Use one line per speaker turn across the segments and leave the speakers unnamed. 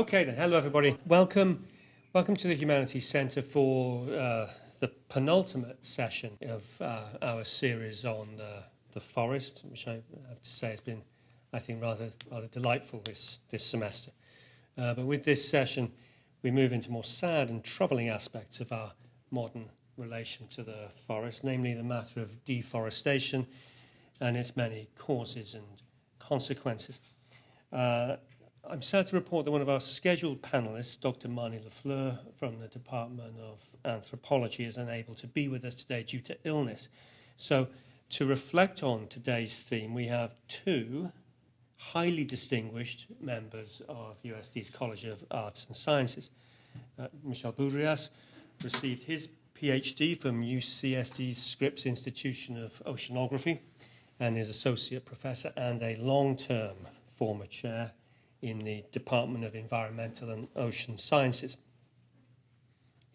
Okay then, hello everybody. Welcome to the Humanities Center for the penultimate session of our series on the forest, which I have to say has been, I think, rather delightful this semester. But with this session, we move into more sad and troubling aspects of our modern relation to the forest, namely the matter of deforestation and its many causes and consequences. I'm sad to report that one of our scheduled panelists, Dr. Marnie Lafleur from the Department of Anthropology, is unable to be with us today due to illness. So to reflect on today's theme, we have two highly distinguished members of USD's College of Arts and Sciences. Michel Boudrias received his PhD from UCSD's Scripps Institution of Oceanography and is associate professor and a long-term former chair in the Department of Environmental and Ocean Sciences.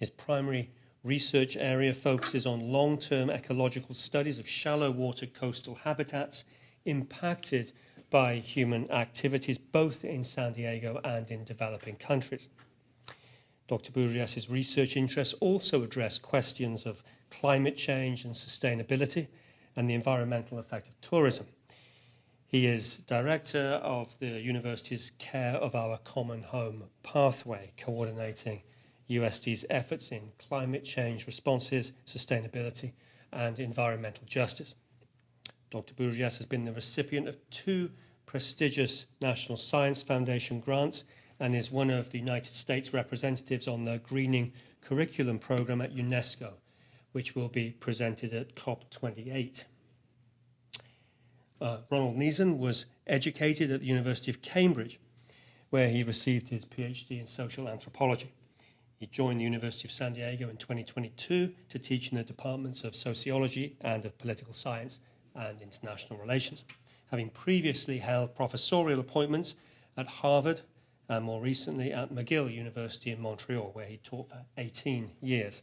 His primary research area focuses on long-term ecological studies of shallow water coastal habitats impacted by human activities both in San Diego and in developing countries. Dr. Boudrias' research interests also address questions of climate change and sustainability and the environmental effect of tourism. He is director of the university's Care of Our Common Home pathway, coordinating USD's efforts in climate change responses, sustainability, and environmental justice. Dr. Boudrias has been the recipient of two prestigious National Science Foundation grants and is one of the United States representatives on the Greening Curriculum Program at UNESCO, which will be presented at COP28. Ronald Niezen was educated at the University of Cambridge, where he received his PhD in social anthropology. He joined the University of San Diego in 2022 to teach in the departments of sociology and of political science and international relations, having previously held professorial appointments at Harvard and more recently at McGill University in Montreal, where he taught for 18 years.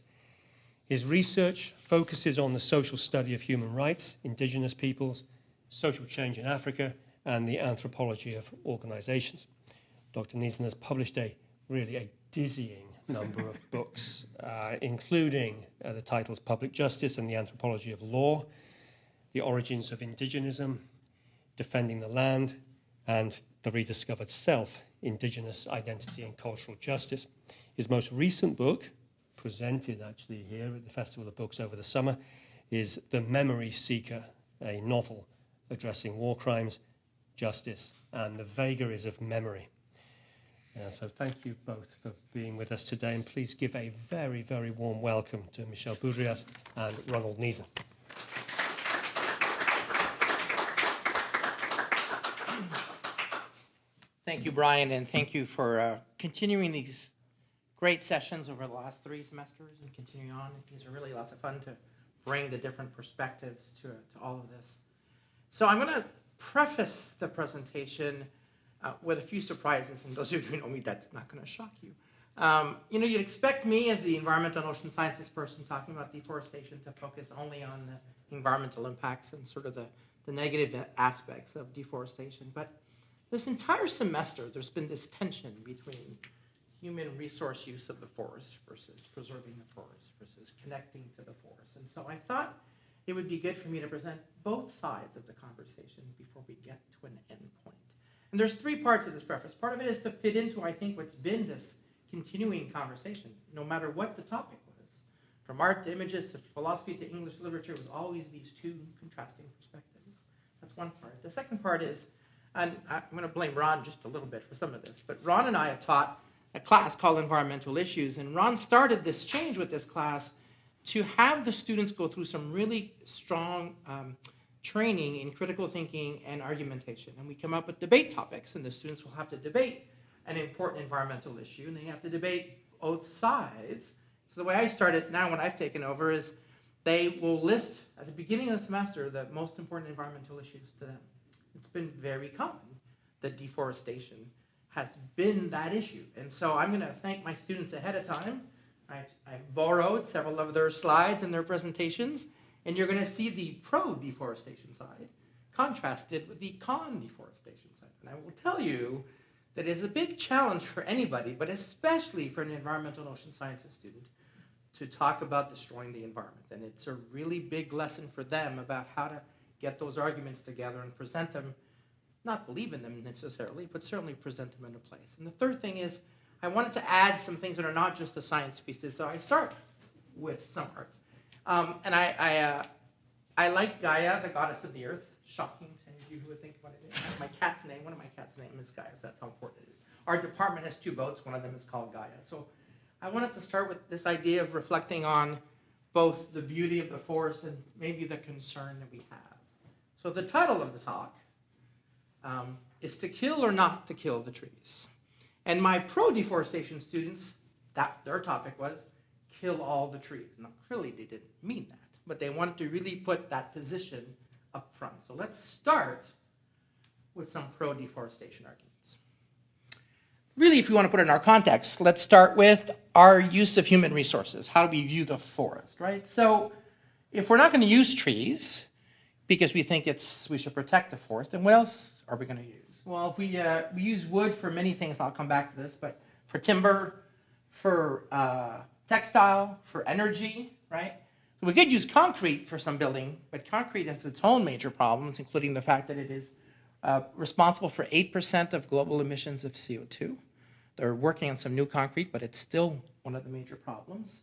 His research focuses on the social study of human rights, indigenous peoples, social change in Africa, and the anthropology of organizations. Dr. Niezen has published a dizzying number of books, including the titles Public Justice and the Anthropology of Law, The Origins of Indigenism, Defending the Land, and The Rediscovered Self, Indigenous Identity and Cultural Justice. His most recent book, presented actually here at the Festival of Books over the summer, is The Memory Seeker, a novel addressing war crimes, justice, and the vagaries of memory. So thank you both for being with us today, and please give a very, very warm welcome to Michel Boudrias and Ronald Niezen.
Thank you, Brian, and thank you for continuing these great sessions over the last 3 semesters and continuing on. These are really lots of fun to bring the different perspectives to all of this. So I'm going to preface the presentation with a few surprises, and those of you who know me, that's not going to shock you. You'd expect me as the environmental and ocean sciences person talking about deforestation to focus only on the environmental impacts and sort of the negative aspects of deforestation. But this entire semester, there's been this tension between human resource use of the forest versus preserving the forest versus connecting to the forest. And so I thought it would be good for me to present both sides of the conversation before we get to an end point. And there's 3 parts of this preface. Part of it is to fit into, I think, what's been this continuing conversation, no matter what the topic was. From art to images to philosophy to English literature, it was always these 2 contrasting perspectives. That's one part. The second part is, and I'm going to blame Ron just a little bit for some of this, but Ron and I have taught a class called Environmental Issues, and Ron started this change with this class to have the students go through some really strong training in critical thinking and argumentation. And we come up with debate topics, and the students will have to debate an important environmental issue, and they have to debate both sides. So the way I started now when I've taken over is they will list at the beginning of the semester the most important environmental issues to them. It's been very common that deforestation has been that issue. And so I'm going to thank my students ahead of time. I've borrowed several of their slides in their presentations, and you're going to see the pro-deforestation side contrasted with the con-deforestation side. And I will tell you that is a big challenge for anybody, but especially for an environmental and ocean sciences student, to talk about destroying the environment. And it's a really big lesson for them about how to get those arguments together and present them, not believe in them necessarily, but certainly present them in a place. And the third thing is, I wanted to add some things that are not just the science pieces, so I start with some art. And I like Gaia, the goddess of the earth. Shocking to any of you who would think what it is. My cat's name, one of my cat's name is Gaia. That's how important it is. Our department has 2 boats. One of them is called Gaia. So I wanted to start with this idea of reflecting on both the beauty of the forest and maybe the concern that we have. So the title of the talk is To Kill or Not to Kill the Trees. And my pro-deforestation students, their topic was kill all the trees. Now, clearly they didn't mean that, but they wanted to really put that position up front. So let's start with some pro-deforestation arguments. Really, if you want to put it in our context, let's start with our use of human resources. How do we view the forest, right? So if we're not going to use trees because we think we should protect the forest, then what else are we going to use? Well, if we use wood for many things, I'll come back to this, but for timber, for textile, for energy, right? We could use concrete for some building, but concrete has its own major problems, including the fact that it is responsible for 8% of global emissions of CO2. They're working on some new concrete, but it's still one of the major problems,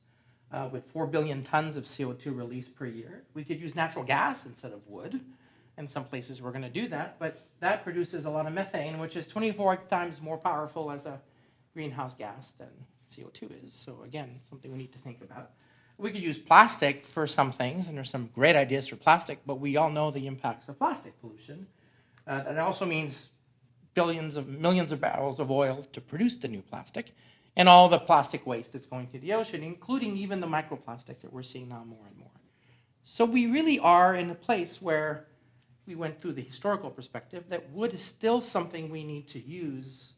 with 4 billion tons of CO2 released per year. We could use natural gas instead of wood. In some places we're going to do that, but that produces a lot of methane, which is 24 times more powerful as a greenhouse gas than CO2 is. So again, something we need to think about. We could use plastic for some things, and there's some great ideas for plastic, but we all know the impacts of plastic pollution. And it also means millions of barrels of oil to produce the new plastic, and all the plastic waste that's going to the ocean, including even the microplastic that we're seeing now more and more. So we really are in a place where we went through the historical perspective that wood is still something we need to use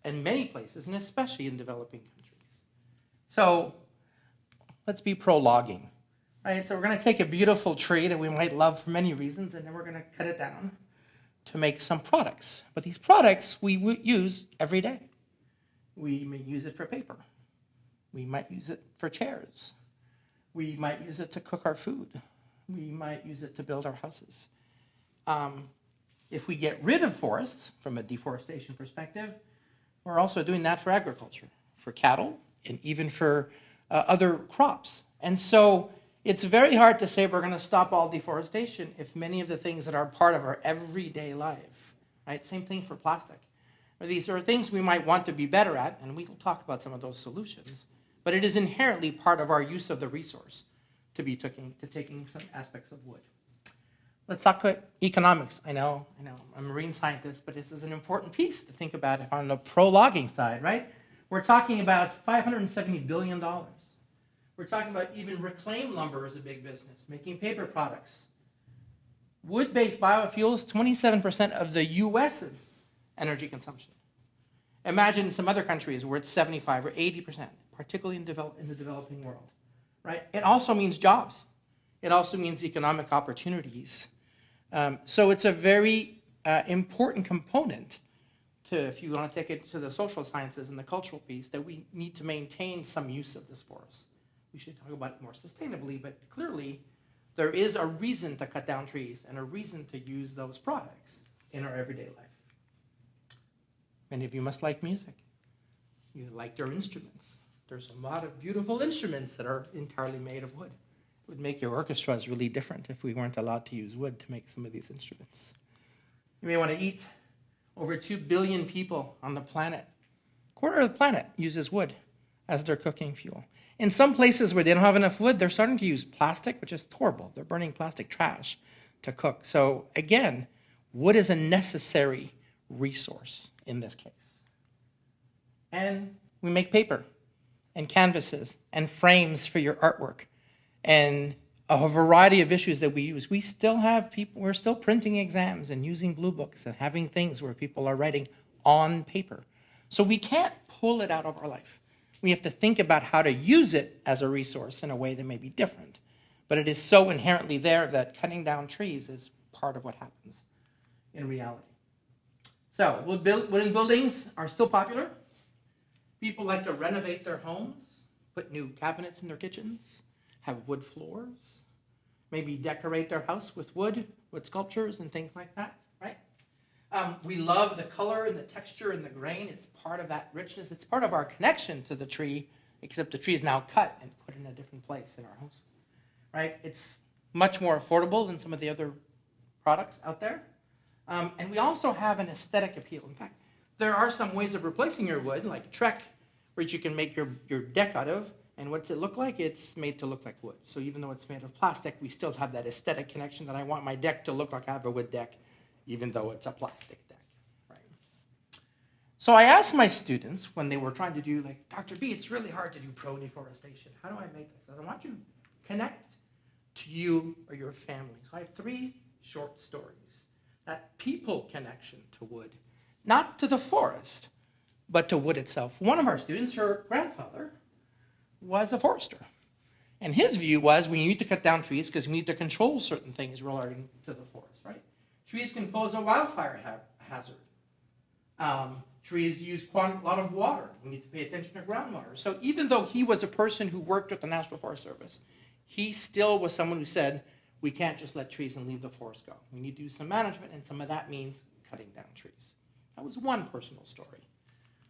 in many places, and especially in developing countries. So let's be pro-logging, right? So we're going to take a beautiful tree that we might love for many reasons, and then we're going to cut it down to make some products. But these products we use every day. We may use it for paper. We might use it for chairs. We might use it to cook our food. We might use it to build our houses. If we get rid of forests from a deforestation perspective, we're also doing that for agriculture, for cattle, and even for other crops. And so it's very hard to say we're going to stop all deforestation if many of the things that are part of our everyday life, right? Same thing for plastic. These are things we might want to be better at, and we will talk about some of those solutions, but it is inherently part of our use of the resource to taking some aspects of wood. Let's talk about economics. I know, I'm a marine scientist, but this is an important piece to think about if on the pro-logging side, right? We're talking about $570 billion. We're talking about even reclaimed lumber as a big business, making paper products. Wood-based biofuels, 27% of the U.S.'s energy consumption. Imagine some other countries where it's 75 or 80%, particularly in the developing world, right? It also means jobs. It also means economic opportunities. So it's a very important component to, if you want to take it to the social sciences and the cultural piece, that we need to maintain some use of this forest. We should talk about it more sustainably, but clearly there is a reason to cut down trees and a reason to use those products in our everyday life. Many of you must like music. You like your instruments. There's a lot of beautiful instruments that are entirely made of wood. It would make your orchestras really different if we weren't allowed to use wood to make some of these instruments. You may want to eat. Over 2 billion people on the planet, a quarter of the planet uses wood as their cooking fuel. In some places where they don't have enough wood, they're starting to use plastic, which is horrible. They're burning plastic trash to cook. So again, wood is a necessary resource in this case. And we make paper and canvases and frames for your artwork and a variety of issues that we use. We still have people, we're still printing exams and using blue books and having things where people are writing on paper. So we can't pull it out of our life. We have to think about how to use it as a resource in a way that may be different. But it is so inherently there that cutting down trees is part of what happens in reality. So wooden buildings are still popular. People like to renovate their homes, put new cabinets in their kitchens, have wood floors, maybe decorate their house with wood sculptures and things like that, right? We love the color and the texture and the grain. It's part of that richness. It's part of our connection to the tree, except the tree is now cut and put in a different place in our homes, right? It's much more affordable than some of the other products out there. And we also have an aesthetic appeal. In fact, there are some ways of replacing your wood, like Trek, which you can make your deck out of. And what's it look like? It's made to look like wood. So even though it's made of plastic, we still have that aesthetic connection that I want my deck to look like I have a wood deck, even though it's a plastic deck, right? So I asked my students when they were trying to do, like, Dr. B, it's really hard to do pro-deforestation. How do I make this? I want you to connect to you or your family. So I have 3 short stories. That people connection to wood, not to the forest, but to wood itself. One of our students, her grandfather, was a forester. And his view was we need to cut down trees because we need to control certain things relating to the forest, right? Trees can pose a wildfire hazard. Trees use a lot of water. We need to pay attention to groundwater. So even though he was a person who worked with the National Forest Service, he still was someone who said, we can't just let trees and leave the forest go. We need to do some management, and some of that means cutting down trees. That was one personal story.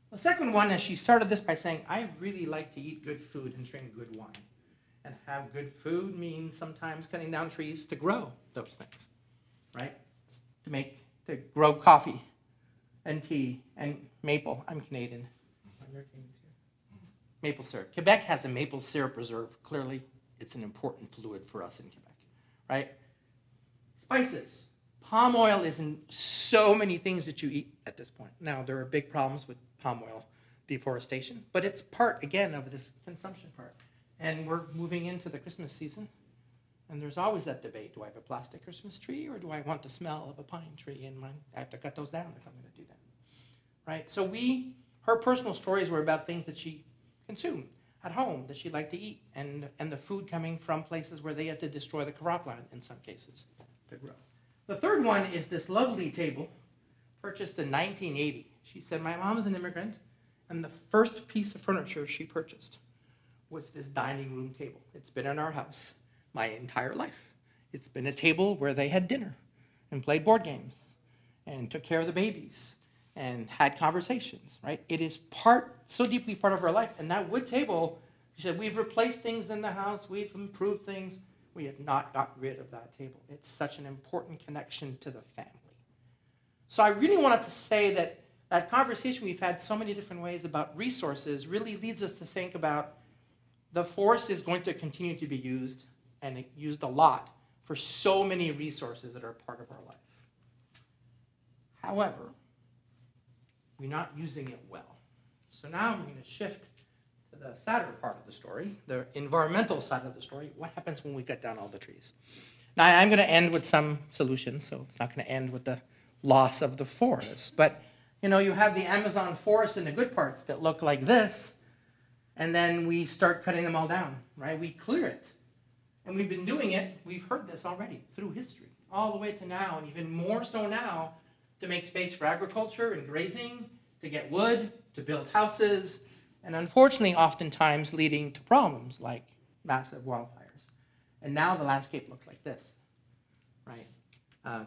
The second one is she started this by saying, I really like to eat good food and drink good wine. And have good food means sometimes cutting down trees to grow those things, right? To grow coffee and tea and maple. I'm Canadian. Maple syrup. Quebec has a maple syrup reserve. Clearly, it's an important fluid for us in Quebec, right? Spices. Palm oil is in so many things that you eat at this point. Now, there are big problems with palm oil deforestation, but it's part, again, of this consumption part. And we're moving into the Christmas season, and there's always that debate. Do I have a plastic Christmas tree, or do I want the smell of a pine tree in mine? I have to cut those down if I'm going to do that, right? So her personal stories were about things that she consumed at home, that she liked to eat, and the food coming from places where they had to destroy the cropland, in some cases, to grow. The third one is this lovely table, purchased in 1980. She said, my mom is an immigrant, and the first piece of furniture she purchased was this dining room table. It's been in our house my entire life. It's been a table where they had dinner and played board games and took care of the babies and had conversations, right? It is so deeply part of our life. And that wood table, she said, we've replaced things in the house, we've improved things, we have not got rid of that table. It's such an important connection to the family. So I really wanted to say that conversation we've had so many different ways about resources really leads us to think about the forest is going to continue to be used, and used a lot, for so many resources that are part of our life. However, we're not using it well. So now we're going to shift to the sadder part of the story, the environmental side of the story. What happens when we cut down all the trees? Now, I'm going to end with some solutions, so it's not going to end with the loss of the forest. But, you have the Amazon forest in the good parts that look like this, and then we start cutting them all down, right? We clear it. And we've been doing it, we've heard this already, through history, all the way to now, and even more so now, to make space for agriculture and grazing, to get wood, to build houses, and unfortunately, oftentimes leading to problems like massive wildfires. And now the landscape looks like this, right?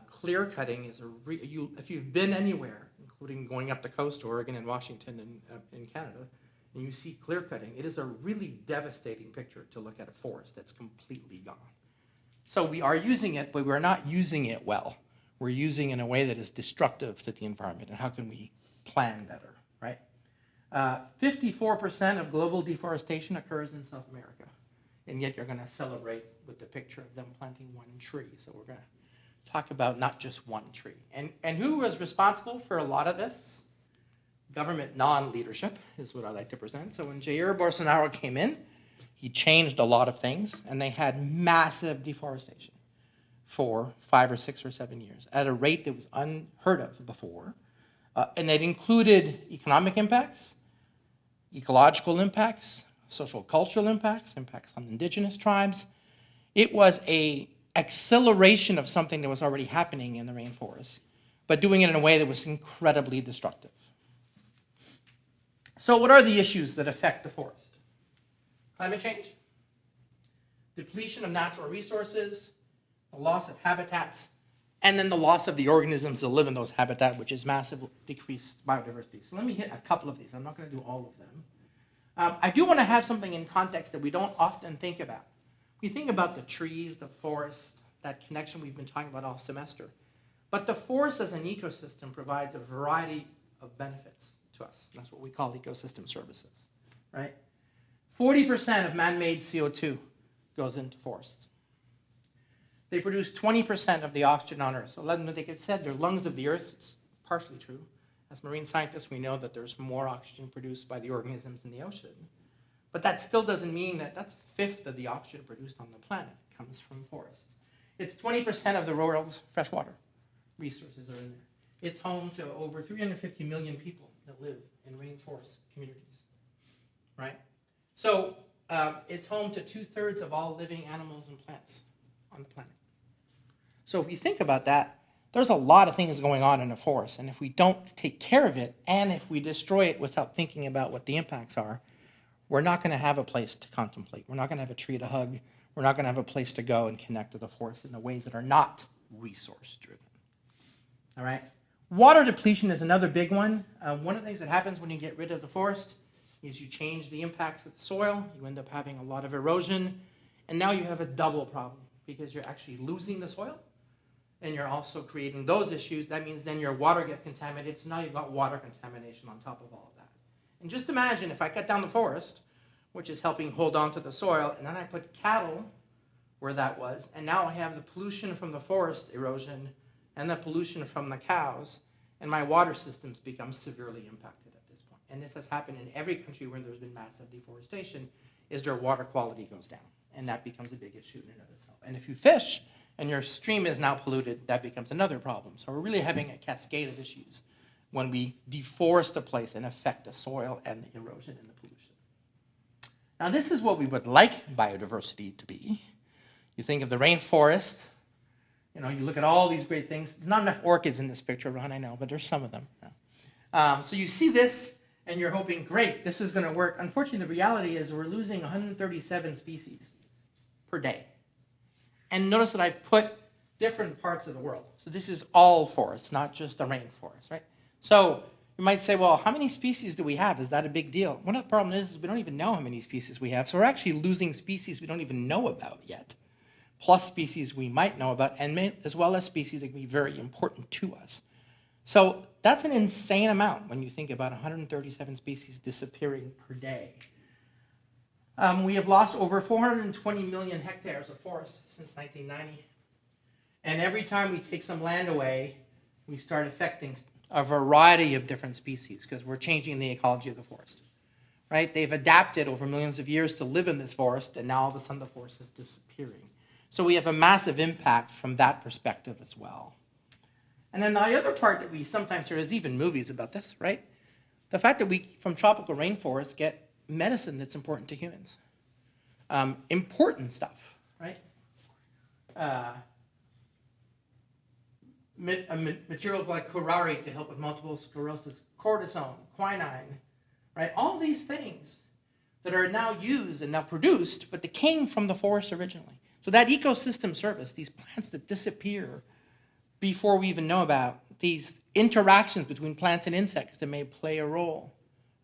Clear cutting is if you've been anywhere, including going up the coast, Oregon and Washington and in Canada, and you see clear cutting, it is a really devastating picture to look at a forest that's completely gone. So we are using it, but we're not using it well. We're using it in a way that is destructive to the environment, and how can we plan better, right? 54% of global deforestation occurs in South America, and yet you're going to celebrate with the picture of them planting one tree. So we're going to talk about not just one tree. And who was responsible for a lot of this? Government non-leadership is what I like to present. So when Jair Bolsonaro came in, he changed a lot of things, and they had massive deforestation for 5 or 6 or 7 years at a rate that was unheard of before. And it included economic impacts, ecological impacts, social cultural impacts, impacts on indigenous tribes. It was an acceleration of something that was already happening in the rainforest, but doing it in a way that was incredibly destructive. So what are the issues that affect the forest? Climate change, depletion of natural resources, the loss of habitats, and then the loss of the organisms that live in those habitats, which is massively decreased biodiversity. So let me hit a couple of these. I'm not going to do all of them. I do want to have something in context that we don't often think about. We think about the trees, the forest, that connection we've been talking about all semester. But the forest as an ecosystem provides a variety of benefits to us. That's what we call ecosystem services, right? 40% of man-made CO2 goes into forests. They produce 20% of the oxygen on Earth. So like they said, they're lungs of the Earth. It's partially true. As marine scientists, we know that there's more oxygen produced by the organisms in the ocean. But that still doesn't mean that that's a fifth of the oxygen produced on the planet comes from forests. It's 20% of the world's freshwater resources are in there. It's home to over 350 million people that live in rainforest communities, right? So it's home to 2/3 of all living animals and plants on the planet. So if you think about that, there's a lot of things going on in a forest, and if we don't take care of it, and if we destroy it without thinking about what the impacts are, we're not going to have a place to contemplate. We're not going to have a tree to hug. We're not going to have a place to go and connect to the forest in the ways that are not resource-driven. All right? Water depletion is another big one. One of the things that happens when you get rid of the forest is you change the impacts of the soil. You end up having a lot of erosion, and now you have a double problem because you're actually losing the soil, and you're also creating those issues. That means then your water gets contaminated, so now you've got water contamination on top of all of that. And just imagine if I cut down the forest, which is helping hold on to the soil, and then I put cattle where that was, and now I have the pollution from the forest erosion and the pollution from the cows, and my water systems become severely impacted at this point. And this has happened in every country where there's been massive deforestation, is their water quality goes down, and that becomes a big issue in and of itself. And if you fish, and your stream is now polluted, that becomes another problem. So we're really having a cascade of issues when we deforest a place and affect the soil and the erosion and the pollution. Now this is what we would like biodiversity to be. You think of the rainforest, you know, you look at all these great things. There's not enough orchids in this picture, Ron, I know, but there's some of them. So you see this, and you're hoping, great, this is going to work. Unfortunately, the reality is we're losing 137 species per day. And notice that I've put different parts of the world. So this is all forests, not just the rainforest, right? So you might say, well, how many species do we have? Is that a big deal? One of the problems is we don't even know how many species we have. So we're actually losing species we don't even know about yet, plus species we might know about, and as well as species that can be very important to us. So that's an insane amount when you think about 137 species disappearing per day. We have lost over 420 million hectares of forest since 1990. And every time we take some land away, we start affecting a variety of different species because we're changing the ecology of the forest. Right? They've adapted over millions of years to live in this forest, and now all of a sudden the forest is disappearing. So we have a massive impact from that perspective as well. And then the other part that we sometimes hear is even movies about this, right? The fact that we, from tropical rainforests, get medicine that's important to humans. Important stuff, right? Materials like curare to help with multiple sclerosis, cortisone, quinine, right? All these things that are now used and now produced, but they came from the forest originally. So that ecosystem service, these plants that disappear before we even know about, these interactions between plants and insects that may play a role,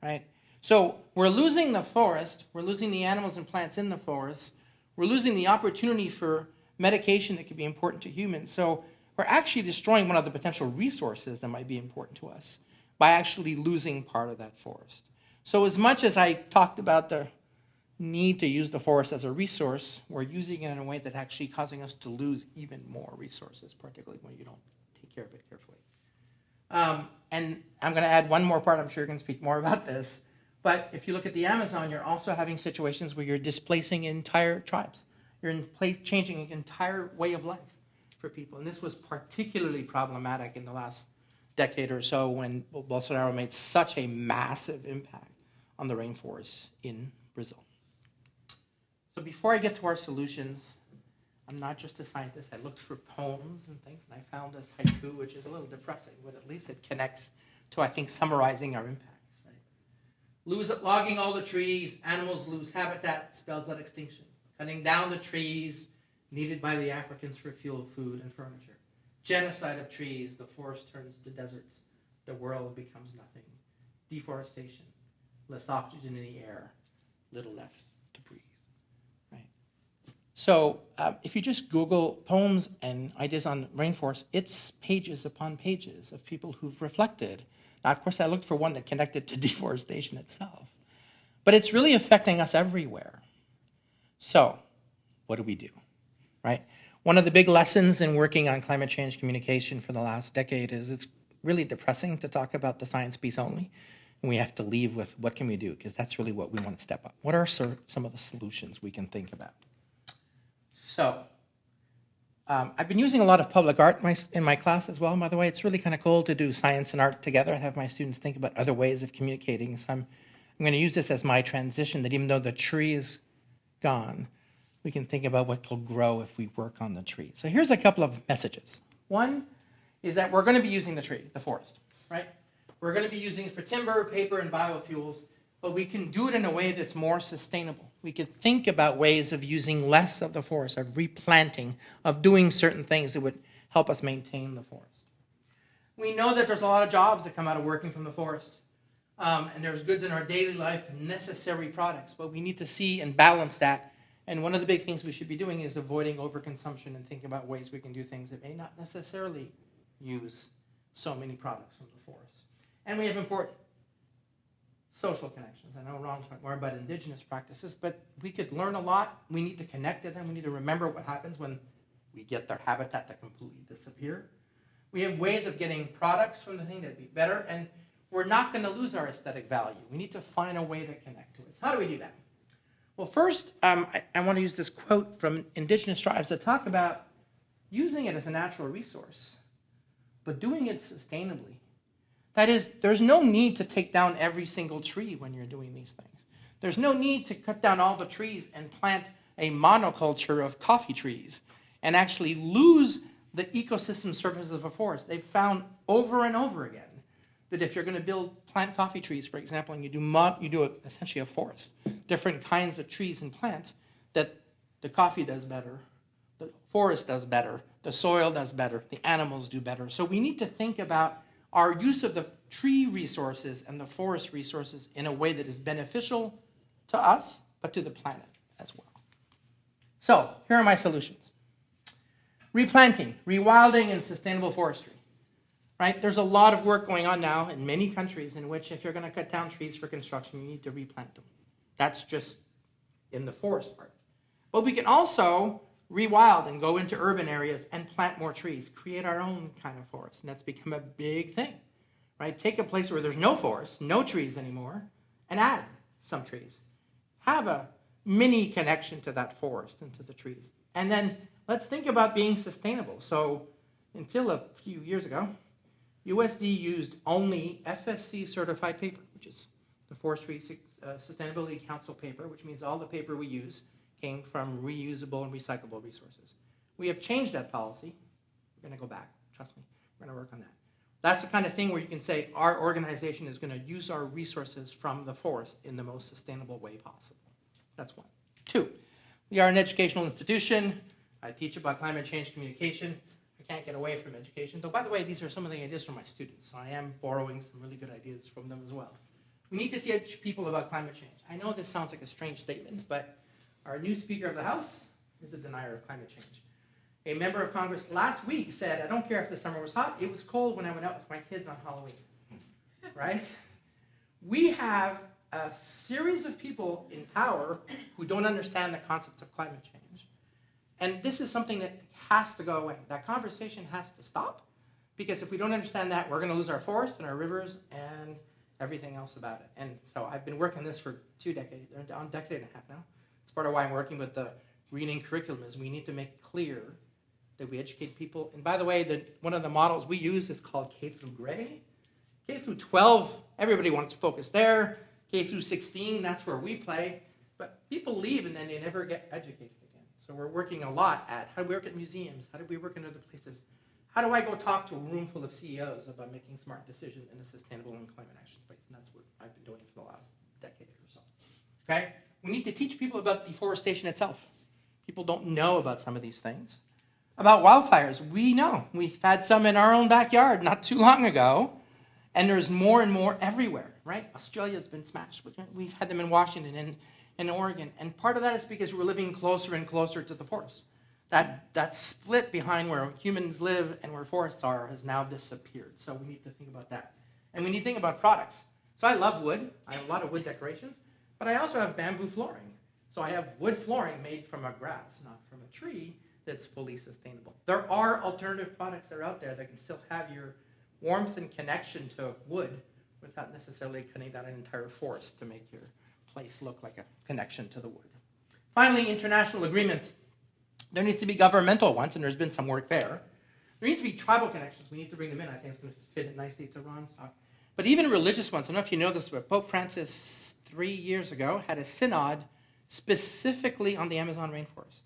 right? So we're losing the forest, we're losing the animals and plants in the forest, we're losing the opportunity for medication that could be important to humans. So we're actually destroying one of the potential resources that might be important to us by actually losing part of that forest. So as much as I talked about the need to use the forest as a resource, we're using it in a way that's actually causing us to lose even more resources, particularly when you don't take care of it carefully. And I'm going to add one more part. I'm sure you're going to speak more about this. But if you look at the Amazon, you're also having situations where you're displacing entire tribes. You're changing an entire way of life for people. And this was particularly problematic in the last decade or so when Bolsonaro made such a massive impact on the rainforests in Brazil. So before I get to our solutions, I'm not just a scientist. I looked for poems and things, and I found this haiku, which is a little depressing, but at least it connects to, I think, summarizing our impacts. Right? Logging all the trees, animals lose habitat, spells out extinction. Cutting down the trees needed by the Africans for fuel, food, and furniture. Genocide of trees, the forest turns to deserts. The world becomes nothing. Deforestation, less oxygen in the air, little left to breathe. Right? So if you just Google poems and ideas on rainforest, it's pages upon pages of people who've reflected. Now, of course, I looked for one that connected to deforestation itself. But it's really affecting us everywhere. So what do we do? Right? One of the big lessons in working on climate change communication for the last decade is it's really depressing to talk about the science piece only. And we have to leave with what can we do, because that's really what we want to step up. What are some of the solutions we can think about? So I've been using a lot of public art in my class as well. By the way, it's really kind of cool to do science and art together and have my students think about other ways of communicating. So I'm going to use this as my transition, that even though the tree is gone, we can think about what will grow if we work on the tree. So here's a couple of messages. One is that we're going to be using the tree, the forest, right? We're going to be using it for timber, paper, and biofuels, but we can do it in a way that's more sustainable. We could think about ways of using less of the forest, of replanting, of doing certain things that would help us maintain the forest. We know that there's a lot of jobs that come out of working from the forest, and there's goods in our daily life, necessary products, but we need to see and balance that. And one of the big things we should be doing is avoiding overconsumption and think about ways we can do things that may not necessarily use so many products from the forest. And we have important social connections. I know Ronald talked more about indigenous practices, but we could learn a lot. We need to connect to them. We need to remember what happens when we get their habitat to completely disappear. We have ways of getting products from the thing that'd be better, and we're not going to lose our aesthetic value. We need to find a way to connect to it. So how do we do that? Well, first, I want to use this quote from indigenous tribes that talk about using it as a natural resource, but doing it sustainably. That is, there's no need to take down every single tree when you're doing these things. There's no need to cut down all the trees and plant a monoculture of coffee trees and actually lose the ecosystem services of a forest. They've found over and over again that if you're going to plant coffee trees, for example, and you do essentially a forest, different kinds of trees and plants, that the coffee does better, the forest does better, the soil does better, the animals do better. So we need to think about our use of the tree resources and the forest resources in a way that is beneficial to us, but to the planet as well. So here are my solutions. Replanting, rewilding, and sustainable forestry. Right? There's a lot of work going on now in many countries in which if you're going to cut down trees for construction, you need to replant them. That's just in the forest part. But we can also rewild and go into urban areas and plant more trees, create our own kind of forest. And that's become a big thing. Right? Take a place where there's no forest, no trees anymore, and add some trees. Have a mini connection to that forest and to the trees. And then let's think about being sustainable. So until a few years ago, USD used only FSC certified paper, which is the Forestry Sustainability Council paper, which means all the paper we use came from reusable and recyclable resources. We have changed that policy. We're going to go back. Trust me. We're going to work on that. That's the kind of thing where you can say our organization is going to use our resources from the forest in the most sustainable way possible. That's one. Two, we are an educational institution. I teach about climate change communication. I can't get away from education. Though, by the way, these are some of the ideas from my students. So I am borrowing some really good ideas from them as well. We need to teach people about climate change. I know this sounds like a strange statement, but our new Speaker of the House is a denier of climate change. A member of Congress last week said, I don't care if the summer was hot, it was cold when I went out with my kids on Halloween. Right? We have a series of people in power who don't understand the concepts of climate change. And this is something that has to go away. That conversation has to stop, because if we don't understand that, we're going to lose our forests and our rivers and everything else about it. And so I've been working on this for 2 decades, or a decade and a half now. It's part of why I'm working with the greening curriculum is we need to make clear that we educate people. And by the way, one of the models we use is called K through Gray. K through 12, everybody wants to focus there. K through 16, that's where we play. But people leave and then they never get educated again. So we're working a lot at how do we work at museums? How do we work in other places? How do I go talk to a room full of CEOs about making smart decisions in a sustainable and climate action space? And that's what I've been doing for the last decade or so. Okay? We need to teach people about deforestation itself. People don't know about some of these things. About wildfires, we know. We've had some in our own backyard not too long ago, and there's more and more everywhere, right? Australia's been smashed. We've had them in Washington and in Oregon, and part of that is because we're living closer and closer to the forest. That split behind where humans live and where forests are has now disappeared. So we need to think about that. And we need to think about products. So I love wood. I have a lot of wood decorations, but I also have bamboo flooring. So I have wood flooring made from a grass, not from a tree, that's fully sustainable. There are alternative products that are out there that can still have your warmth and connection to wood without necessarily cutting down an entire forest to make your place look like a connection to the wood. Finally, international agreements. There needs to be governmental ones, and there's been some work there. There needs to be tribal connections. We need to bring them in. I think it's going to fit in nicely to Ron's talk. But even religious ones. I don't know if you know this, but Pope Francis 3 years ago had a synod specifically on the Amazon rainforest.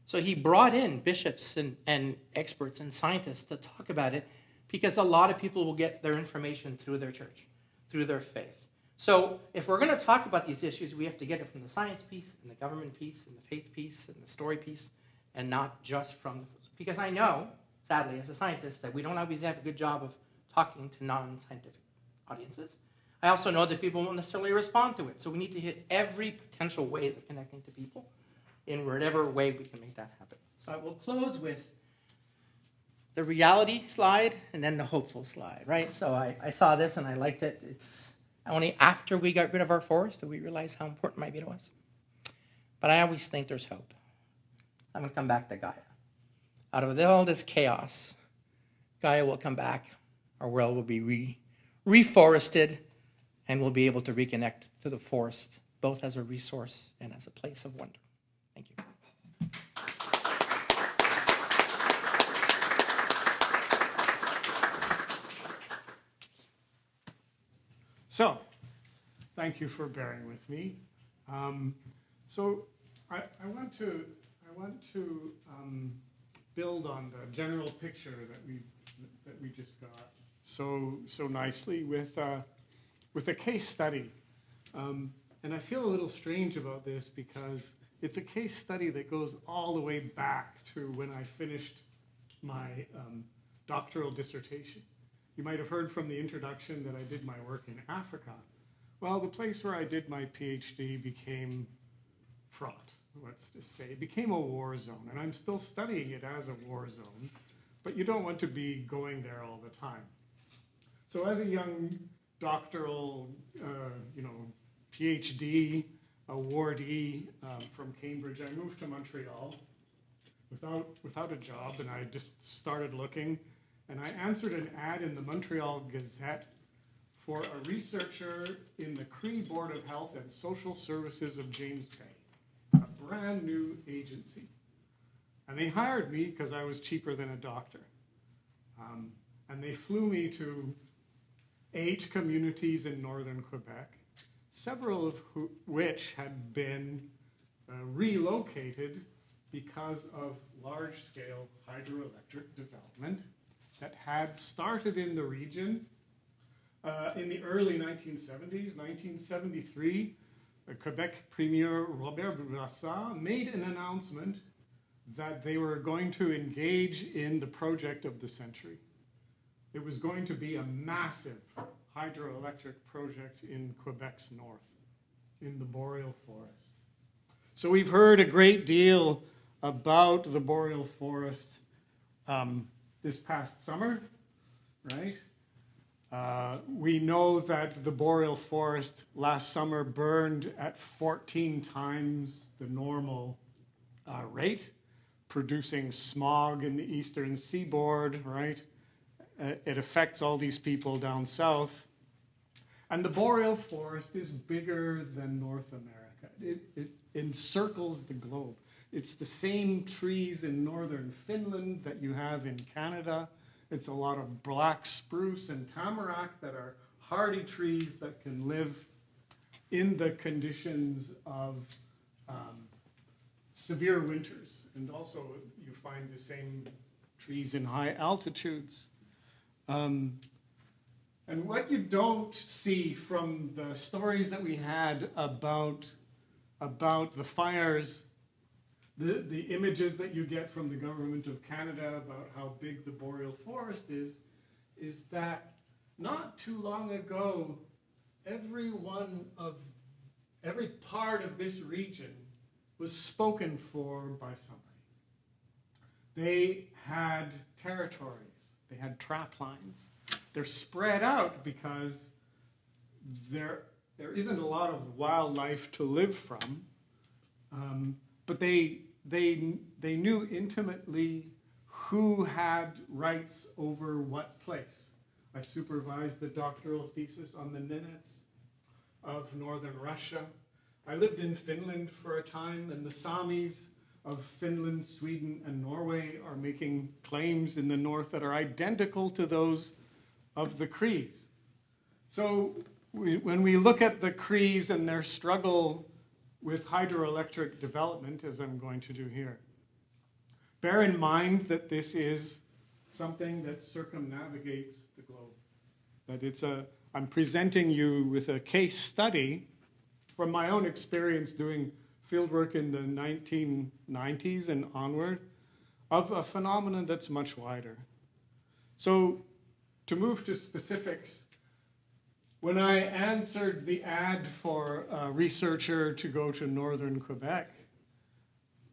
So he brought in bishops and experts and scientists to talk about it because a lot of people will get their information through their church, through their faith. So if we're going to talk about these issues, we have to get it from the science piece and the government piece and the faith piece and the story piece, and not just from the... Because I know, sadly, as a scientist, that we don't always have a good job of talking to non-scientific audiences. I also know that people won't necessarily respond to it. So we need to hit every potential ways of connecting to people in whatever way we can make that happen. So I will close with the reality slide and then the hopeful slide, right? So I saw this and I liked it. It's only after we got rid of our forest that we realized how important it might be to us. But I always think there's hope. I'm going to come back to Gaia. Out of all this chaos, Gaia will come back. Our world will be reforested, and we'll be able to reconnect to the forest, both as a resource and as a place of wonder. Thank you.
So, thank you for bearing with me. So I want to build on the general picture that we just got so nicely with a case study, and I feel a little strange about this because it's a case study that goes all the way back to when I finished my doctoral dissertation. You might have heard from the introduction that I did my work in Africa. Well, the place where I did my PhD became fraught, let's just say. It became a war zone, and I'm still studying it as a war zone, but you don't want to be going there all the time. So as a young doctoral, PhD awardee from Cambridge, I moved to Montreal without a job, and I just started looking. And I answered an ad in the Montreal Gazette for a researcher in the Cree Board of Health and Social Services of James Bay, a brand new agency. And they hired me because I was cheaper than a doctor. And they flew me to 8 communities in northern Quebec, several of which had been relocated because of large-scale hydroelectric development that had started in the region in the early 1970s. 1973, the Quebec Premier Robert Boudrias made an announcement that they were going to engage in the project of the century. It was going to be a massive hydroelectric project in Quebec's north, in the boreal forest. So we've heard a great deal about the boreal forest this past summer, right? We know that the boreal forest last summer burned at 14 times the normal rate, producing smog in the eastern seaboard, right? It affects all these people down south. And the boreal forest is bigger than North America. It encircles the globe. It's the same trees in northern Finland that you have in Canada. It's a lot of black spruce and tamarack that are hardy trees that can live in the conditions of severe winters. And also you find the same trees in high altitudes. And what you don't see from the stories that we had about the fires, the images that you get from the government of Canada about how big the boreal forest is that not too long ago, every part of this region was spoken for by somebody. They had territories, they had trap lines. They're spread out because there isn't a lot of wildlife to live from, but they knew intimately who had rights over what place. I supervised the doctoral thesis on the Nenets of northern Russia. I lived in Finland for a time, and the Samis of Finland, Sweden, and Norway are making claims in the north that are identical to those of the Crees. So when we look at the Crees and their struggle with hydroelectric development, as I'm going to do here, bear in mind that this is something that circumnavigates the globe. That I'm presenting you with a case study from my own experience doing fieldwork in the 1990s and onward of a phenomenon that's much wider. So to move to specifics, when I answered the ad for a researcher to go to northern Quebec,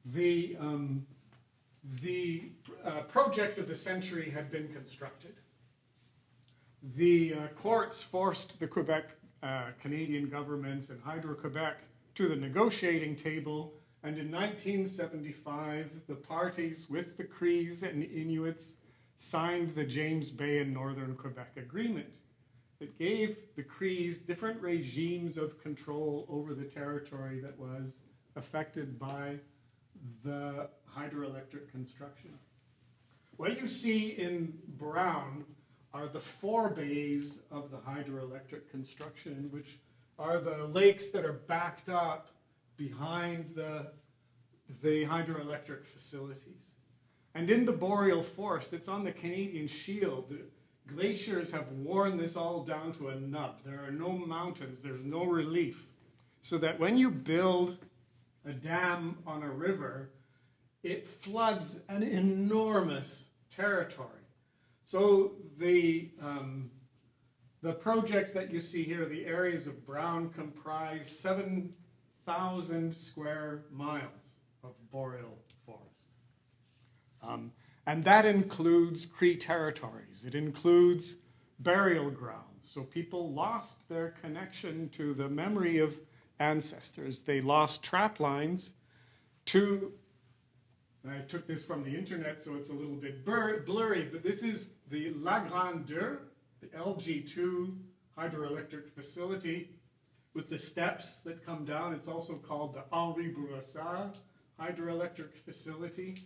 the project of the century had been constructed. The courts forced the Quebec Canadian governments and Hydro-Quebec to the negotiating table, and in 1975, the parties with the Crees and Inuits signed the James Bay and Northern Quebec Agreement that gave the Crees different regimes of control over the territory that was affected by the hydroelectric construction. What you see in brown are the four bays of the hydroelectric construction, which are the lakes that are backed up behind the hydroelectric facilities. And in the boreal forest, it's on the Canadian Shield. The glaciers have worn this all down to a nub. There are no mountains, there's no relief. So that when you build a dam on a river, it floods an enormous territory. So the project that you see here, the areas of brown, comprise 7,000 square miles of boreal forest. And that includes Cree territories. It includes burial grounds. So people lost their connection to the memory of ancestors. They lost trap lines to, I took this from the internet, so it's a little bit blurry, but this is the La Grandeur, the LG2 hydroelectric facility with the steps that come down. It's also called the Henri Broussard hydroelectric facility.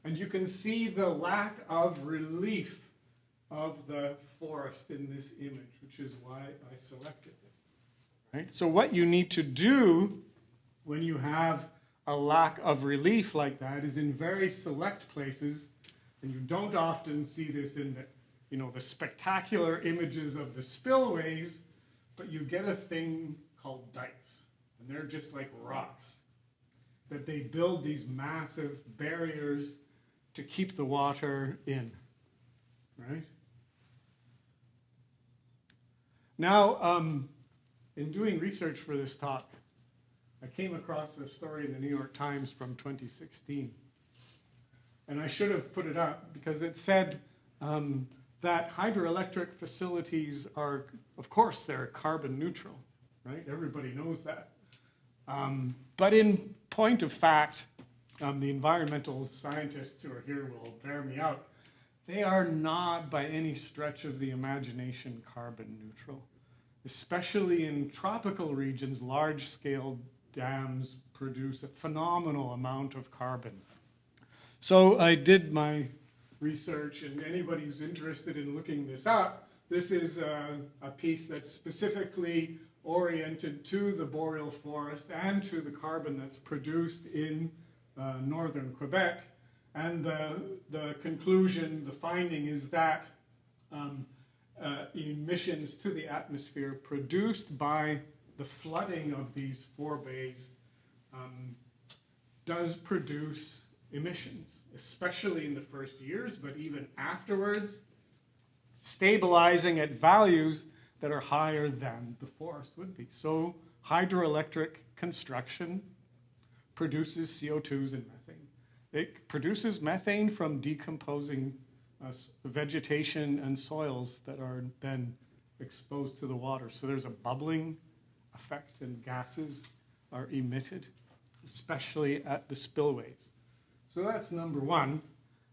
And you can see the lack of relief of the forest in this image, which is why I selected it. Right? So what you need to do when you have a lack of relief like that is in very select places, and you don't often see this in the spectacular images of the spillways, but you get a thing called dikes, and they're just like rocks, that they build these massive barriers to keep the water in, right? Now, in doing research for this talk, I came across a story in the New York Times from 2016. And I should have put it up because it said that hydroelectric facilities are, of course, they're carbon neutral, right? Everybody knows that. But in point of fact, the environmental scientists who are here will bear me out. They are not by any stretch of the imagination carbon neutral. Especially in tropical regions, large-scale dams produce a phenomenal amount of carbon. So I did my research, and anybody who's interested in looking this up, this is a piece that's specifically oriented to the boreal forest and to the carbon that's produced in northern Quebec. And the conclusion, the finding is that emissions to the atmosphere produced by the flooding of these forebays does produce emissions, especially in the first years, but even afterwards, stabilizing at values that are higher than the forest would be. So hydroelectric construction produces CO2s and methane. It produces methane from decomposing vegetation and soils that are then exposed to the water. So there's a bubbling effect and gases are emitted, especially at the spillways. So that's number one.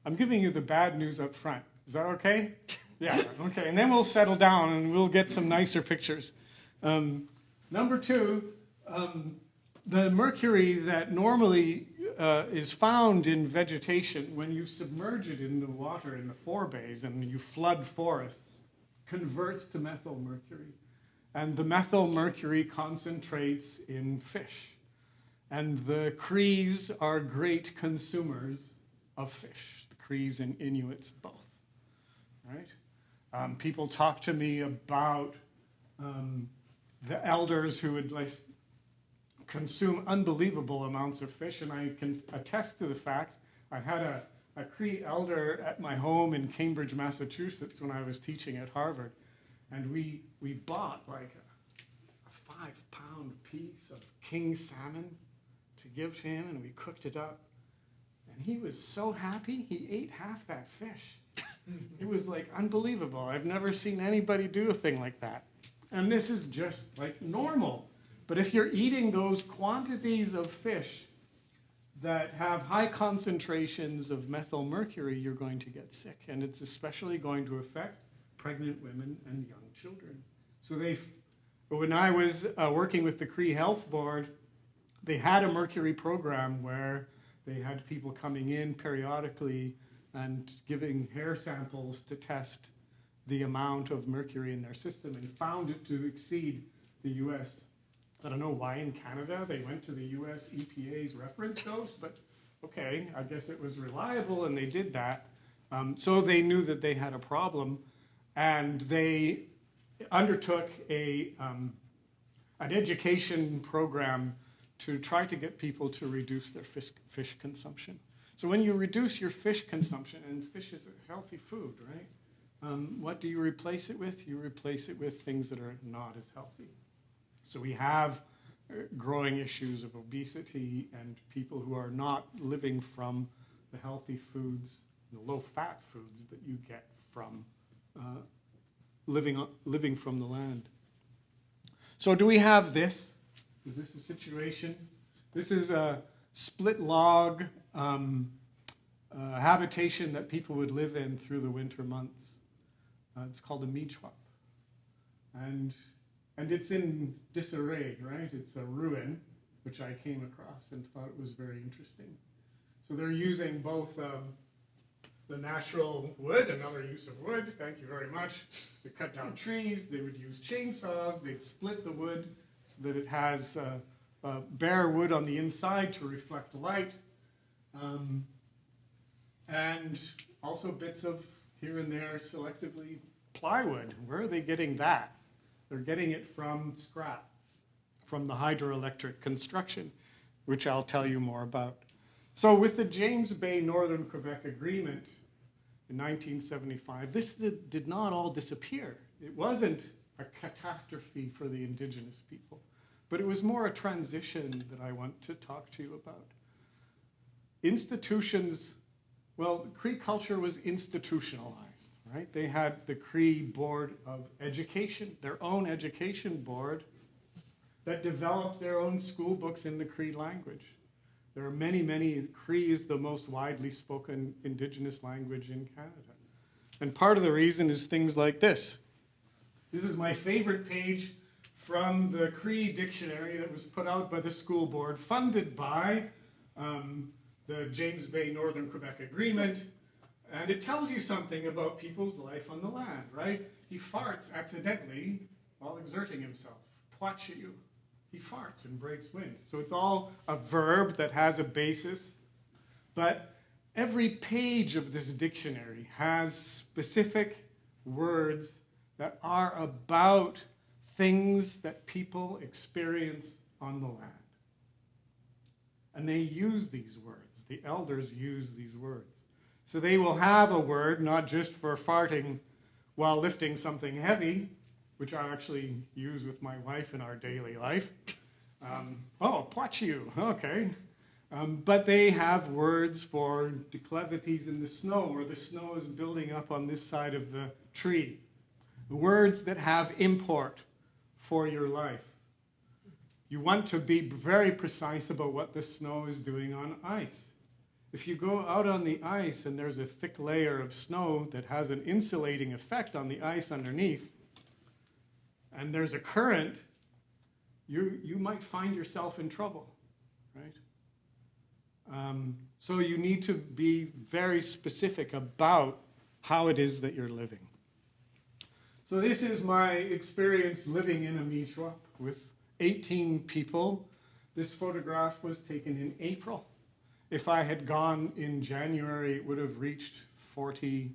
I'm giving you the bad news up front. Is that okay? Yeah, okay. And then we'll settle down and we'll get some nicer pictures. Number two, the mercury that normally is found in vegetation, when you submerge it in the water in the forebays and you flood forests, converts to methyl mercury. And the methyl mercury concentrates in fish. And the Crees are great consumers of fish, the Crees and Inuits both, right? People talk to me about the elders who would consume unbelievable amounts of fish, and I can attest to the fact. I had a Cree elder at my home in Cambridge, Massachusetts when I was teaching at Harvard, and we bought like a 5-pound piece of king salmon to give to him, and we cooked it up, and he was so happy he ate half that fish. It was like unbelievable. I've never seen anybody do a thing like that. And this is just like normal. But if you're eating those quantities of fish that have high concentrations of methyl mercury, you're going to get sick. And it's especially going to affect pregnant women and young children. So when I was working with the Cree Health Board, they had a mercury program where they had people coming in periodically and giving hair samples to test the amount of mercury in their system, and found it to exceed the US. I don't know why in Canada they went to the US EPA's reference dose, but okay, I guess it was reliable and they did that. So they knew that they had a problem, and they undertook an education program to try to get people to reduce their fish consumption. So when you reduce your fish consumption, and fish is a healthy food, right? What do you replace it with? You replace it with things that are not as healthy. So we have growing issues of obesity and people who are not living from the healthy foods, the low-fat foods that you get from living from the land. So do we have this? Is this a situation? This is a split log habitation that people would live in through the winter months. It's called a michwap. And it's in disarray, right? It's a ruin, which I came across and thought it was very interesting. So they're using both the natural wood, another use of wood, thank you very much, to cut down trees. They would use chainsaws. They'd split the wood so that it has bare wood on the inside to reflect light. And also bits of here and there selectively plywood. Where are they getting that? They're getting it from scrap, from the hydroelectric construction, which I'll tell you more about. So with the James Bay Northern Quebec Agreement in 1975, this did not all disappear. It wasn't a catastrophe for the indigenous people, but it was more a transition that I want to talk to you about. Institutions, well, Cree culture was institutionalized. Right? They had the Cree Board of Education, their own education board, that developed their own school books in the Cree language. There are many, Cree is the most widely spoken indigenous language in Canada. And part of the reason is things like this. This is my favorite page from the Cree dictionary that was put out by the school board, funded by the James Bay Northern Quebec Agreement. And it tells you something about people's life on the land, right? He farts accidentally while exerting himself. Pwachiyu. He farts and breaks wind. So it's all a verb that has a basis But every page of this dictionary has specific words that are about things that people experience on the land. And they use these words. The elders use these words. So they will have a word, not just for farting while lifting something heavy, which I actually use with my wife in our daily life. Oh, poitou, okay. But they have words for declivities in the snow, or the snow is building up on this side of the tree. Words that have import for your life. You want to be very precise about what the snow is doing on ice. If you go out on the ice and there's a thick layer of snow that has an insulating effect on the ice underneath, and there's a current, you might find yourself in trouble, right? So you need to be very specific about how it is that you're living. So this is my experience living in a michwap with 18 people. This photograph was taken in April. If I had gone in January, it would have reached 40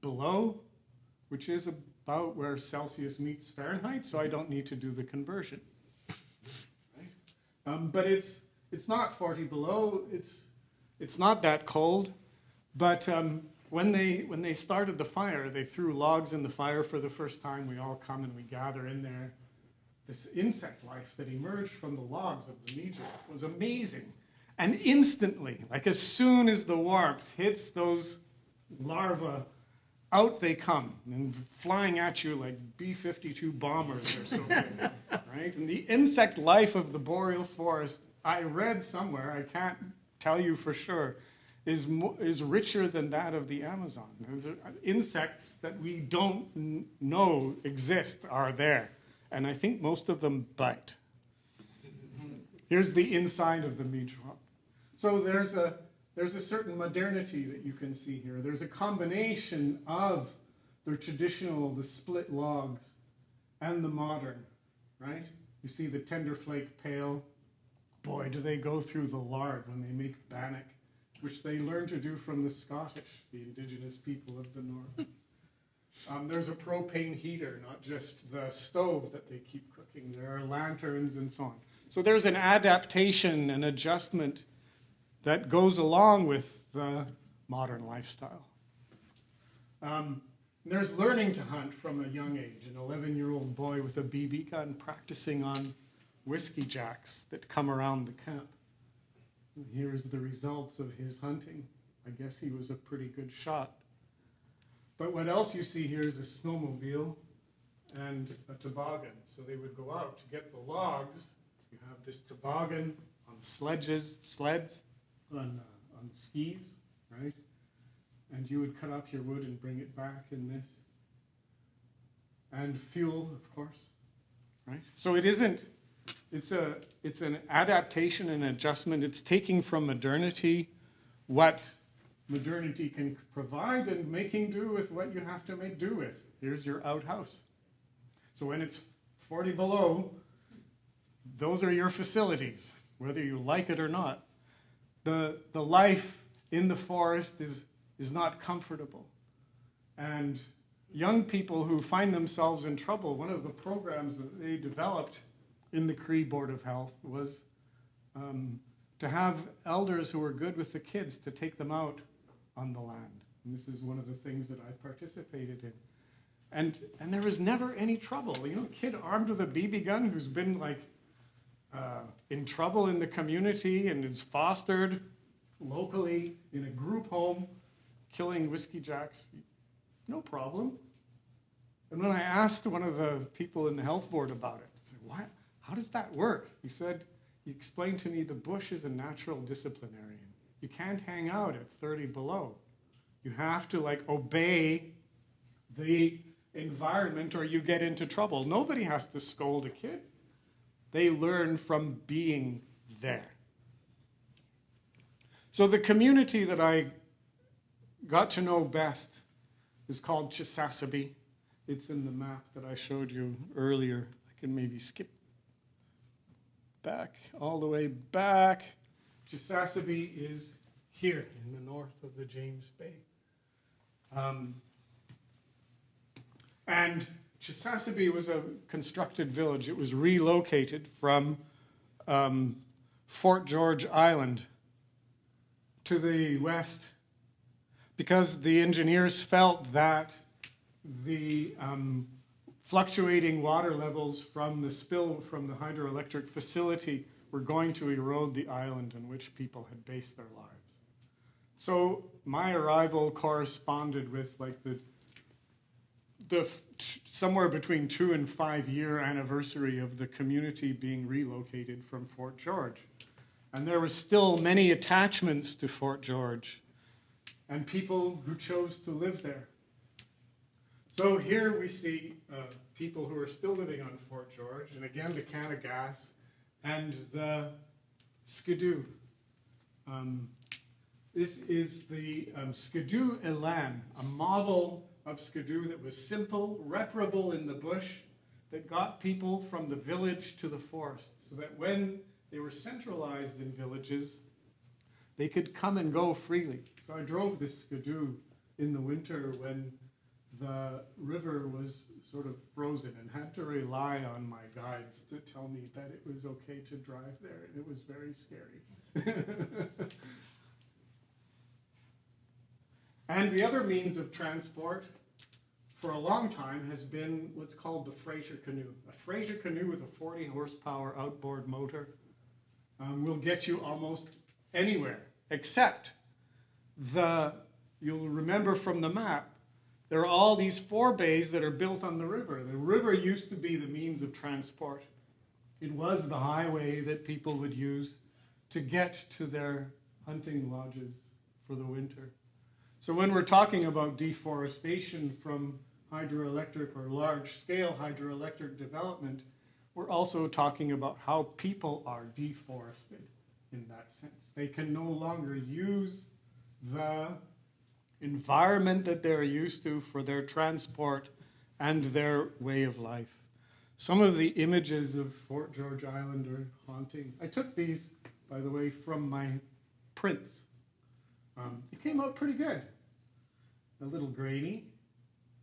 below, which is about where Celsius meets Fahrenheit, so I don't need to do the conversion. Right? But it's not 40 below, it's not that cold, but when they started the fire, they threw logs in the fire for the first time. We all come and we gather in there. This insect life that emerged from the logs of the michwap was amazing. And instantly, like as soon as the warmth hits those larvae, out they come, and flying at you like B-52 bombers or something, right? And the insect life of the boreal forest, I read somewhere, I can't tell you for sure, is richer than that of the Amazon. Insects that we don't know exist are there, and I think most of them bite. Here's the inside of the michwap. So there's a certain modernity that you can see here. There's a combination of the traditional, the split logs, and the modern, right? You see the tender flake pail. Boy, do they go through the lard when they make bannock, which they learn to do from the Scottish, the indigenous people of the north. There's a propane heater, not just the stove that they keep cooking. There are lanterns and so on. So there's an adaptation, an adjustment that goes along with the modern lifestyle. There's learning to hunt from a young age. An 11-year-old boy with a BB gun practicing on whiskey jacks that come around the camp. And here's the results of his hunting. I guess he was a pretty good shot. But what else you see here is a snowmobile and a toboggan. So they would go out to get the logs. You have this toboggan on sleds, on skis, right? And you would cut up your wood and bring it back in this. And fuel, of course, right? So it isn't, it's an adaptation and adjustment. It's taking from modernity what modernity can provide and making do with what you have to make do with. Here's your outhouse. So when it's 40 below, those are your facilities, whether you like it or not. The life in the forest is not comfortable. And young people who find themselves in trouble, one of the programs that they developed in the Cree Board of Health was to have elders who were good with the kids to take them out on the land. And this is one of the things that I participated in. And there was never any trouble. You know, a kid armed with a BB gun who's been like in trouble in the community and is fostered locally in a group home, killing whiskey jacks, no problem. And when I asked one of the people in the health board about it, I said, "What? How does that work?" He said, "He explained to me the bush is a natural disciplinarian. You can't hang out at 30 below. You have to like obey the environment or you get into trouble." Nobody has to scold a kid. They learn from being there. So the community that I got to know best is called Chisasibi. It's in the map that I showed you earlier. I can maybe skip back, all the way back. Chisasibe is here in the north of the James Bay. And Chisasibe was a constructed village. It was relocated from Fort George Island to the west because the engineers felt that the fluctuating water levels from the spill from the hydroelectric facility were going to erode the island in which people had based their lives. So my arrival corresponded with like the somewhere between 2 and 5 year anniversary of the community being relocated from Fort George. And there were still many attachments to Fort George and people who chose to live there. So here we see people who are still living on Fort George, and again the can of gas and the skidoo. This is the skidoo elan, a model of skidoo that was simple, reparable in the bush, that got people from the village to the forest, so that when they were centralized in villages, they could come and go freely. So I drove this skidoo in the winter when the river was sort of frozen and had to rely on my guides to tell me that it was okay to drive there, and it was very scary. And the other means of transport for a long time has been what's called the Fraser canoe. A Fraser canoe with a 40 horsepower outboard motor will get you almost anywhere, except you'll remember from the map, there are all these forebays that are built on the river. The river used to be the means of transport. It was the highway that people would use to get to their hunting lodges for the winter. So when we're talking about deforestation from hydroelectric or large-scale hydroelectric development, we're also talking about how people are deforested in that sense. They can no longer use the environment that they're used to for their transport and their way of life. Some of the images of Fort George Island are haunting. I took these, by the way, from my prints. It came out pretty good. A little grainy,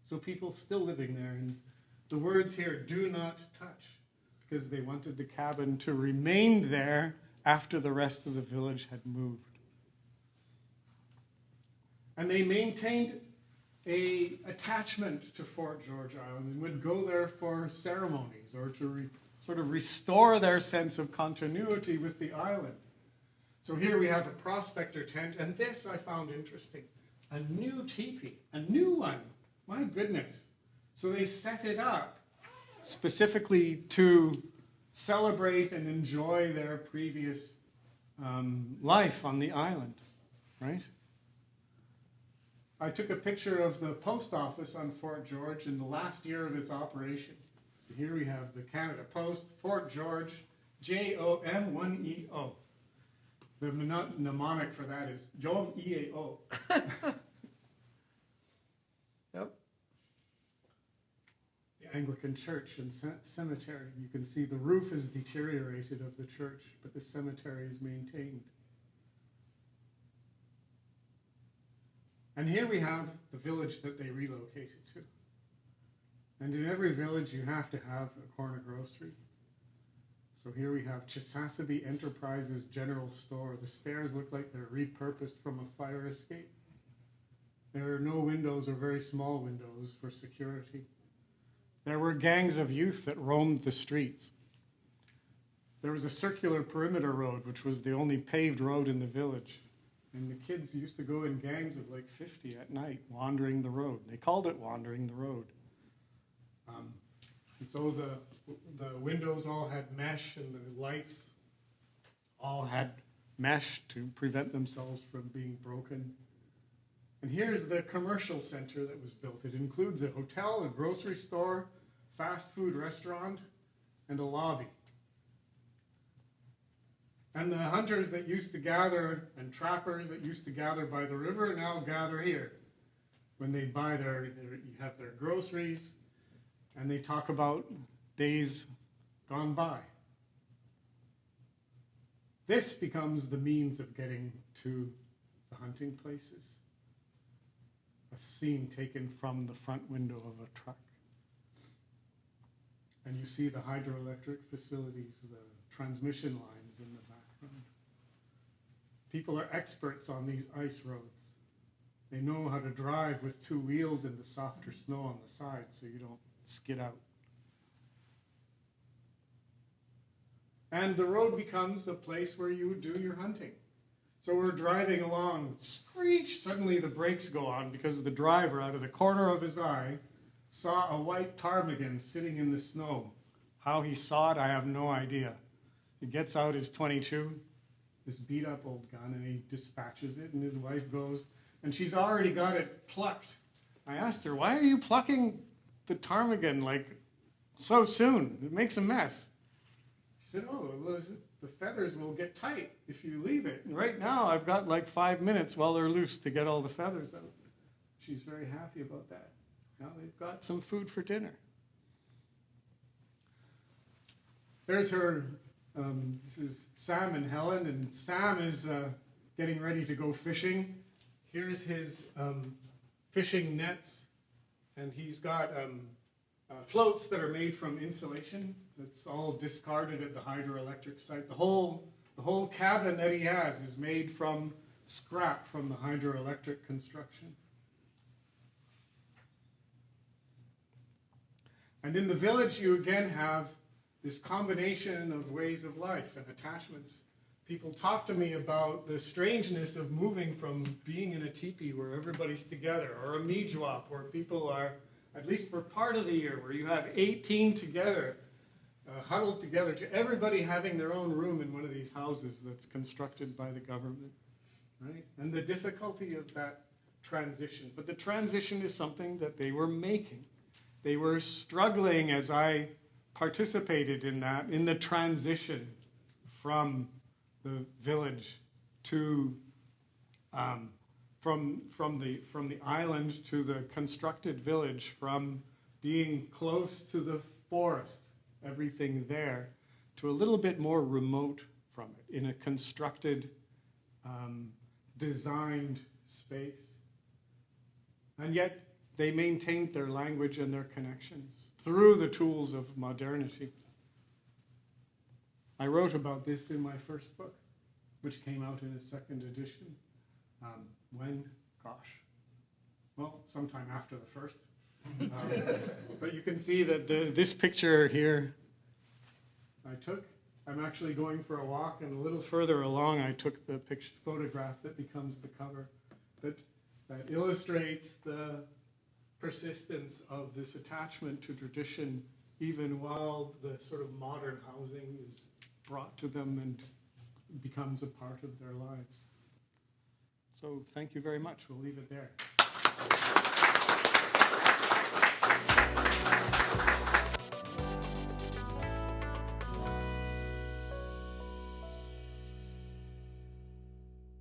so people still living there. And the words here, do not touch, because they wanted the cabin to remain there after the rest of the village had moved. And they maintained an attachment to Fort George Island and would go there for ceremonies or to sort of restore their sense of continuity with the island. So here we have a prospector tent, and this I found interesting. A new teepee, a new one. My goodness. So they set it up specifically to celebrate and enjoy their previous life on the island, right? I took a picture of the post office on Fort George in the last year of its operation. So here we have the Canada Post, Fort George, JOM1EO. The mnemonic for that is Yom EAO. Yep. The Anglican church and cemetery. You can see the roof is deteriorated of the church, but the cemetery is maintained. And here we have the village that they relocated to. And in every village you have to have a corner grocery. So here we have Chisasibe Enterprises General Store. The stairs look like they're repurposed from a fire escape. There are no windows or very small windows for security. There were gangs of youth that roamed the streets. There was a circular perimeter road, which was the only paved road in the village. And the kids used to go in gangs of like 50 at night, wandering the road. They called it wandering the road. And so the windows all had mesh, and the lights all had mesh to prevent themselves from being broken. And here's the commercial center that was built. It includes a hotel, a grocery store, fast food restaurant, and a lobby. And the hunters that used to gather and trappers that used to gather by the river now gather here. When they buy you have their groceries, and they talk about days gone by. This becomes the means of getting to the hunting places. A scene taken from the front window of a truck. And you see the hydroelectric facilities, the transmission lines in the background. People are experts on these ice roads. They know how to drive with two wheels in the softer snow on the side so you don't skid out. And the road becomes a place where you would do your hunting. So we're driving along, screech, suddenly the brakes go on because the driver, out of the corner of his eye, saw a white ptarmigan sitting in the snow. How he saw it, I have no idea. He gets out his .22, this beat up old gun, and he dispatches it, and his wife goes, and she's already got it plucked. I asked her, why are you plucking the ptarmigan like so soon? It makes a mess. She said, oh, the feathers will get tight if you leave it. And right now I've got like 5 minutes while they're loose to get all the feathers out. She's very happy about that. Now they've got some food for dinner. There's her, this is Sam and Helen, and Sam is getting ready to go fishing. Here's his fishing nets, and he's got floats that are made from insulation. It's all discarded at the hydroelectric site. The whole cabin that he has is made from scrap from the hydroelectric construction. And in the village, you again have this combination of ways of life and attachments. People talk to me about the strangeness of moving from being in a teepee where everybody's together, or a miigwap where people are, at least for part of the year, where you have 18 together, huddled together, to everybody having their own room in one of these houses that's constructed by the government, right? And the difficulty of that transition. But the transition is something that they were making. They were struggling as I participated in that, in the transition from the village to, from the island to the constructed village, from being close to the forest, everything there, to a little bit more remote from it, in a constructed, designed space. And yet they maintained their language and their connections through the tools of modernity. I wrote about this in my first book, which came out in a second edition. When? Gosh. Well, sometime after the first. But you can see that this picture here I took. I'm actually going for a walk, and a little further along I took the photograph that becomes the cover that illustrates the persistence of this attachment to tradition, even while the sort of modern housing is brought to them and becomes a part of their lives. So thank you very much. We'll leave it there.